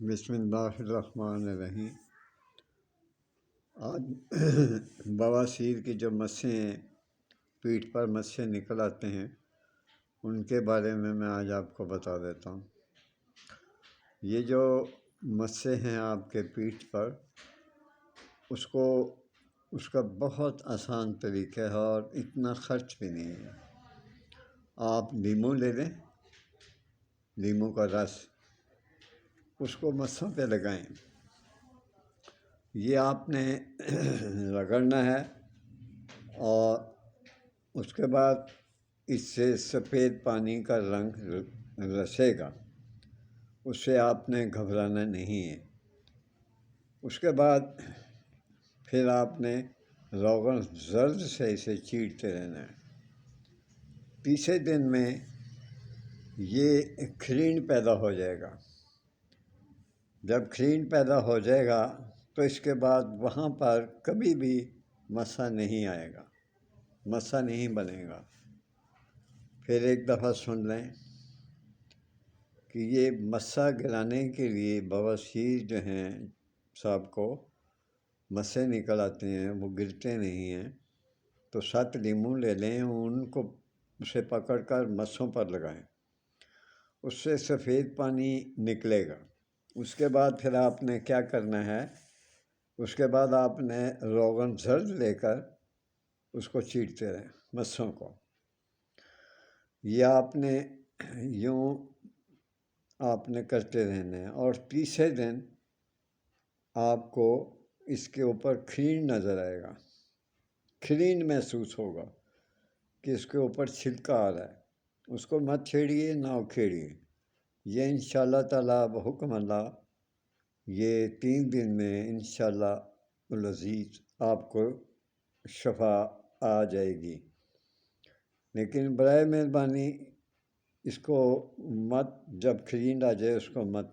بسم اللہ الرحمن الرحیم۔ آج بواسیر کی جو مسیں پیٹھ پر مسیں نکل آتے ہیں ان کے بارے میں آج آپ کو بتا دیتا ہوں۔ یہ جو مسیں ہیں آپ کے پیٹھ پر، اس کا بہت آسان طریقہ ہے اور اتنا خرچ بھی نہیں ہے۔ آپ لیموں لے لیں، لیموں کا رس، اس کو مسوں پہ لگائیں۔ یہ آپ نے رگڑنا ہے اور اس کے بعد اس سے سفید پانی کا رنگ رسے گا، اس سے آپ نے گھبرانا نہیں ہے۔ اس کے بعد پھر آپ نے روغن زرد سے اسے چیرتے رہنا ہے۔ تیسرے دن میں یہ کھرین پیدا ہو جائے گا۔ جب کھرین پیدا ہو جائے گا تو اس کے بعد وہاں پر کبھی بھی مسا نہیں آئے گا، مسا نہیں بنے گا۔ پھر ایک دفعہ سن لیں کہ یہ مسا گرانے کے لیے بواسیر جو ہیں صاحب کو مسے نکل آتے ہیں، وہ گرتے نہیں ہیں، تو 7 لیموں لے لیں، ان کو اسے پکڑ کر مسوں پر لگائیں، اس سے سفید پانی نکلے گا۔ اس کے بعد پھر آپ نے کیا کرنا ہے، اس کے بعد آپ نے روغن زرد لے کر اس کو چیرتے رہیں مسوں کو۔ یہ آپ نے یوں آپ نے کرتے رہنا ہے، اور تیسرے دن آپ کو اس کے اوپر کھرین نظر آئے گا، کھرین محسوس ہوگا کہ اس کے اوپر چھلکا آ رہا ہے۔ اس کو مت چھیڑیے، نہ اکھیڑیے۔ یہ انشاءاللہ تعالیٰ بحکم اللہ یہ 3 دن میں انشاءاللہ العزیز آپ کو شفا آ جائے گی۔ لیکن برائے مہربانی اس کو مت، جب کھرین آ جائے اس کو مت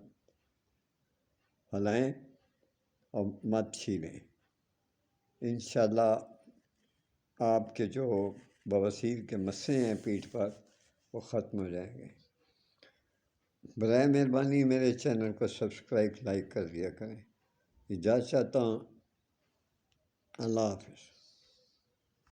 ہلائیں اور مت چھیلیں۔ انشاءاللہ آپ کے جو بواسیر کے مسے ہیں پیٹھ پر وہ ختم ہو جائیں گے۔ برائے مہربانی میرے چینل کو سبسکرائب لائک کر دیا کریں۔ اجازت چاہتا ہوں۔ اللہ حافظ۔